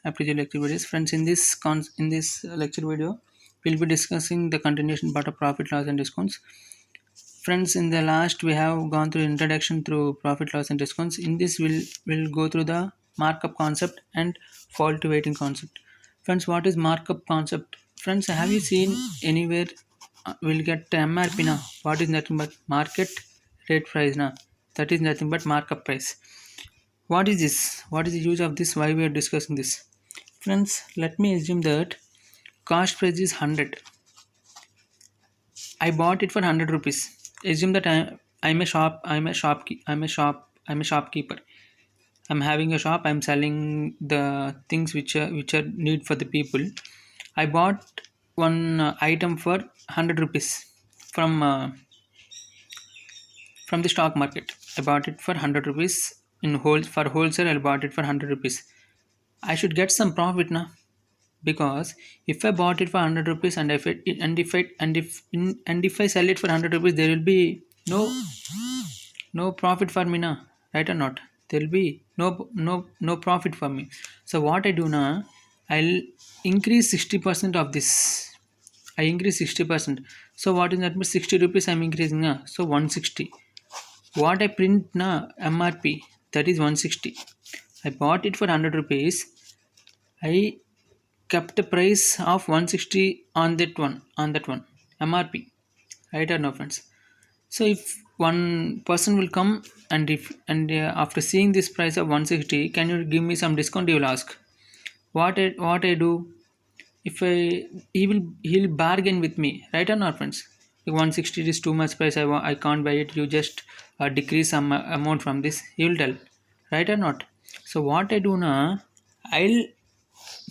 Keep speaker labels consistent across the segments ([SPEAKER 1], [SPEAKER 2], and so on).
[SPEAKER 1] appreciate lecture videos. Friends, in this lecture video, we'll be discussing the continuation part of profit, loss, and discounts. Friends, in the last we have gone through introduction through profit, loss, and discounts. In this, we'll go through the markup concept and fault weighting concept. Friends, what is markup concept? Friends, have you seen anywhere? We'll get MRP now. What is nothing but market rate price now? That is nothing but markup price. What is this? What is the use of this? Why we are discussing this? Friends, let me assume that cost price is 100. I bought it for 100 rupees. Assume that I'm a shopkeeper. I'm having a shop. I'm selling the things which are need for the people. I bought one item for 100 rupees from the stock market. I bought it for 100 rupees for wholesale. I bought it for 100 rupees. I should get some profit now, because if I bought it for 100 rupees and if I sell it for 100 rupees, there will be no profit for me now, right or not? There will be no profit for me. So what I do now, I'll increase 60% of this. I increase 60%. So what is that? 60 rupees I'm increasing now. So 160. What I print now, MRP, that is 160. I bought it for 100 rupees. I kept the price of 160 on that one MRP, right or no, friends? So if one person will come and after seeing this price of 160, can you give me some discount? You will ask. What I do, if he'll bargain with me, right or not, friends? If 160 is too much price, I can't buy it, you just decrease some amount from this, he will tell, right or not? So what I do now, I'll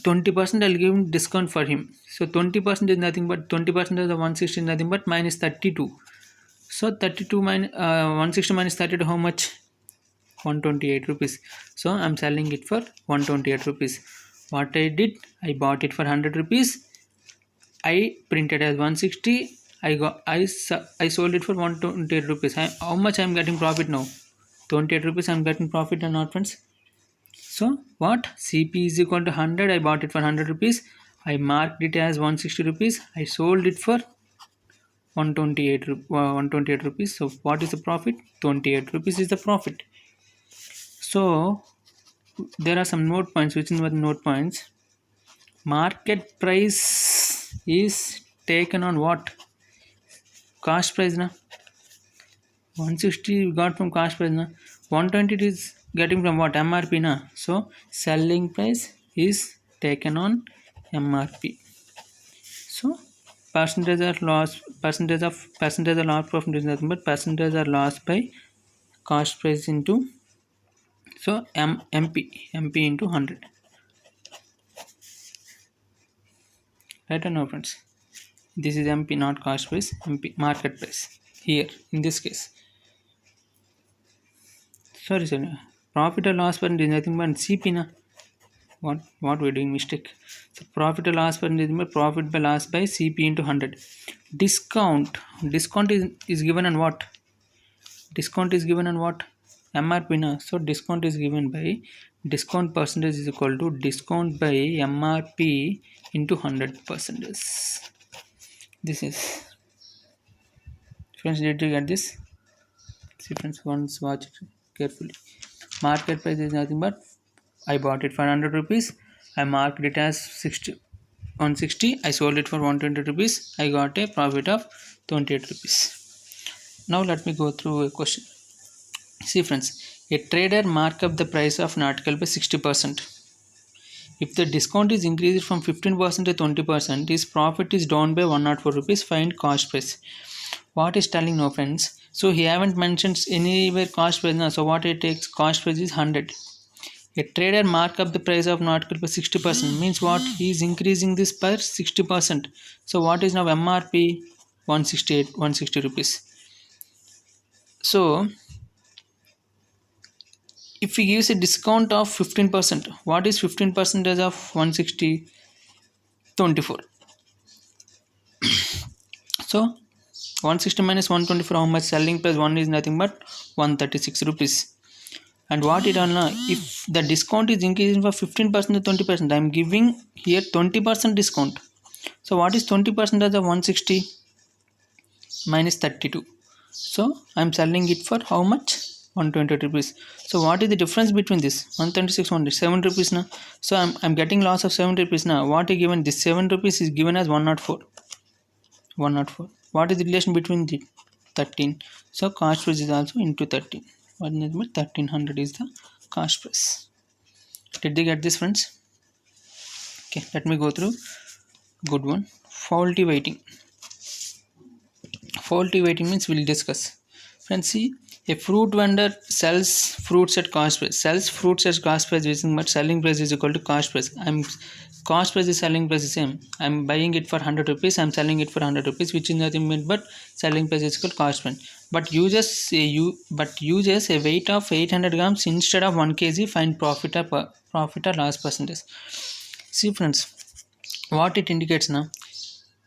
[SPEAKER 1] 20% I'll give him discount for him. So 20% is nothing but 20% of the 160 is nothing but minus 32. So 32 minus 160 minus 32, how much? 128 rupees. So I'm selling it for 128 rupees. What I did, I bought it for 100 rupees. I printed as 160. I sold it for 128 rupees. How much I'm getting profit now? 28 rupees I'm getting profit or not, friends? So what? CP is equal to 100. I bought it for 100 rupees. I marked it as 160 rupees. I sold it for 128 rupees. So what is the profit? 28 rupees is the profit. So there are some note points. Which are the note points? Market price is taken on what? Cost price na. 160 we got from cost price na. 120 is getting from what? MRP na. So selling price is taken on MRP. So percentage of loss profit is nothing but percentage of loss by cost price into, so MP into 100, right or no, friends? This is MP, not cost price. MP, market price here in this case. Sorry, profit or loss per is nothing but CP na. What we're doing mistake. So profit or loss per is profit by loss by CP into 100. Discount is given on what? Discount is given on what? MRP na. So discount is given by discount percentage is equal to discount by MRP into 100%. This is, friends, did you get this? See, friends, once watch it carefully. Market price is nothing but I bought it for 100 rupees. I marked it as 160. I sold it for 120 rupees. I got a profit of 28 rupees. Now let me go through a question. See, friends, a trader mark up the price of an article by 60%. If the discount is increased from 15% to 20%, his profit is down by 104 rupees. Find cost price. What is telling now, friends? So he haven't mentioned anywhere cost price now. So what it takes, cost price is 100. A trader mark up the price of an article by 60%. Means what? He is increasing this by 60%. So what is now MRP? 160 rupees. So if he gives a discount of 15%, what is 15% of 160? 24. So 160 minus 124, how much? Selling price 1 is nothing but 136 rupees. And what it done now, if the discount is increasing from 15% to 20%, I am giving here 20% discount. So what is 20% of 160 minus 32? So I am selling it for how much? 120 rupees. So what is the difference between this? 126, 7 rupees now. So I'm getting loss of 7 rupees now. What is given? This 7 rupees is given as 104. 104. What is the relation between the 13? So cost price is also into 13. 1300 is the cost price. Did they get this, friends? Okay, let me go through. Good one. Faulty weighting. Faulty weighting means we'll discuss. Friends, see, a fruit vendor sells fruits at cost price. Sells fruits at cost price using but selling price is equal to cost price. Cost price is selling price is same. I'm buying it for 100 rupees. I'm selling it for 100 rupees, which is nothing but selling price is equal to cost price. But uses a weight of 800 grams instead of 1 kg. Find profit or loss percentage. See, friends, what it indicates now.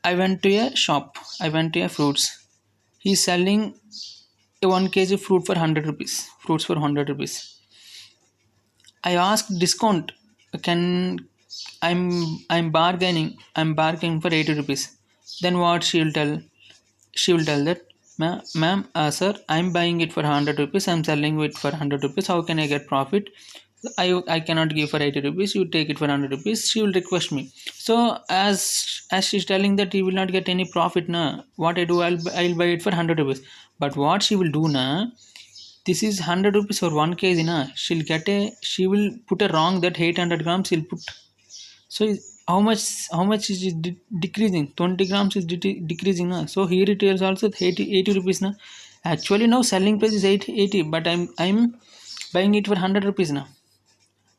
[SPEAKER 1] I went to a shop. I went to a fruits. He's selling a 1 kg fruit for 100 rupees. Fruits for 100 rupees. I asked discount. I'm bargaining. I'm bargaining for 80 rupees. Then what she will tell? She will tell that, ma'am, sir, I'm buying it for 100 rupees. I'm selling it for 100 rupees. How can I get profit? I cannot give for 80 rupees. You take it for 100 rupees. She will request me. So as she's telling that he will not get any profit now, what I do, I'll buy it for 100 rupees. But what she will do now, this is 100 rupees for 1 kg na, she will put a wrong that 800 grams she'll put. So how much is it decreasing? 20 grams is decreasing na. So here it is also 80 rupees na. Actually now selling price is 80, but I'm buying it for 100 rupees now.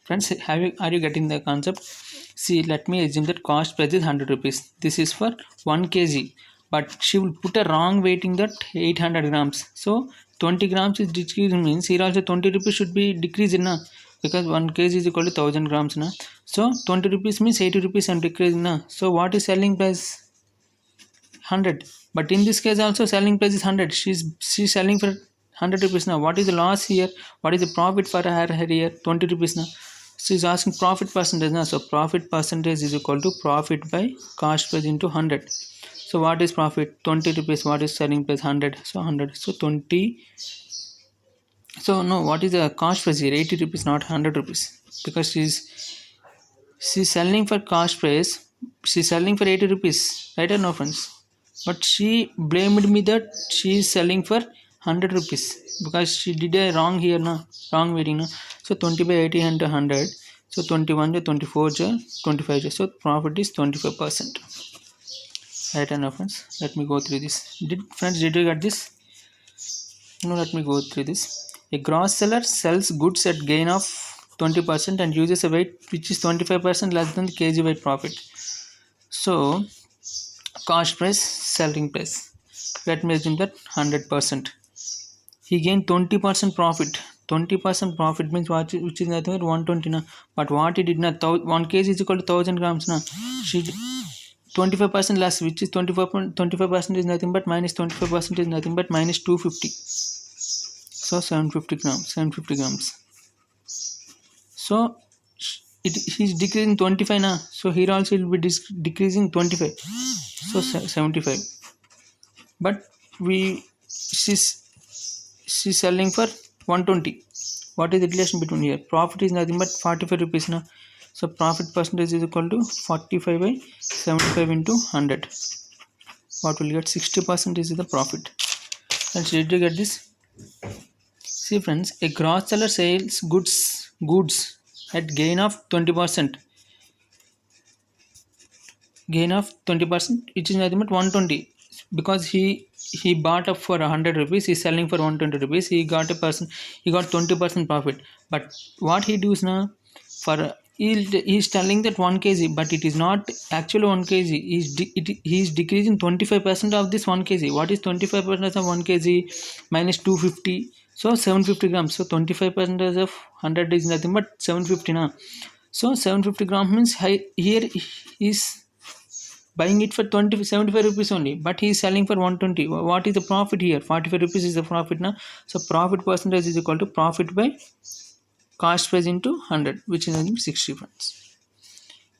[SPEAKER 1] Friends, are you getting the concept? See, let me assume that cost price is 100 rupees. This is for 1 kg, but she will put a wrong weighting that 800 grams. So 20 grams is decreasing, means here also 20 rupees should be decreased na, because 1 kg is equal to 1000 grams na. So 20 rupees means 80 rupees I'm decreasing na. So what is selling price? 100. But in this case also selling price is 100. She's selling for 100 rupees now. What is the loss here? What is the profit for her here? 20 rupees now. She's asking profit percentage now. So profit percentage is equal to profit by cost price into 100. So what is profit? 20 rupees. What is selling price? 100. So 100. So 20. So no, what is the cost price here? 80 rupees, not 100 rupees. Because she's selling for cost price. She's selling for 80 rupees. Right or no, friends? But she blamed me that she is selling for 100 rupees because she did a wrong here now, wrong weighting now. So 20 by 80 and 100. So 21 to 24 to 25. So profit is 25%. Right or no, friends? Let me go through this. Did you get this? No, let me go through this. A gross seller sells goods at gain of 20% and uses a weight which is 25% less than the kg weight profit. So cost price, selling price. Let me assume that 100%. He gained 20% profit. 20% profit means what, which is nothing but 120 na. But what he did not, 1 kg is equal to 1000 grams na. She 25% less, which is 25% is nothing but minus 25% is nothing but minus 250. So 750 grams. So he's decreasing 25 na. So here also it will be decreasing 25. So 75. But she's selling for 120. What is the relation between here? Profit is nothing but 45 rupees na. So profit percentage is equal to 45 by 75 into 100. What will you get? 60% is the profit. And did you get this? See, friends, a gross seller sells goods at gain of 20%. Gain of 20%, which is nothing but 120. Because he bought up for 100 rupees, he's selling for 120 rupees. He got 20% profit. But what he does now, for he's telling that 1 kg, but it is not actually 1 kg. He's decreasing 25% of this 1 kg. What is 25% of 1 kg minus 250? So 750 grams. So 25% of 100 is nothing but 750 now. So 750 grams means here is buying it for 75 rupees only, but he is selling for 120. What is the profit here? 45 rupees is the profit now. So profit percentage is equal to profit by cost price into 100, which is 60 friends.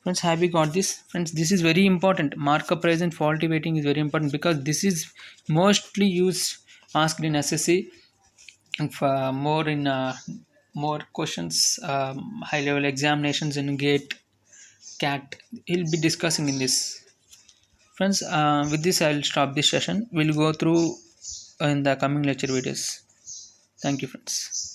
[SPEAKER 1] Friends, have you got this? Friends, this is very important. Markup price and faulty weighting is very important because this is mostly used asked in SSC, for more in more questions, high level examinations in gate cat. He'll be discussing in this. Friends, with this I'll stop this session. We'll go through in the coming lecture videos. Thank you, friends.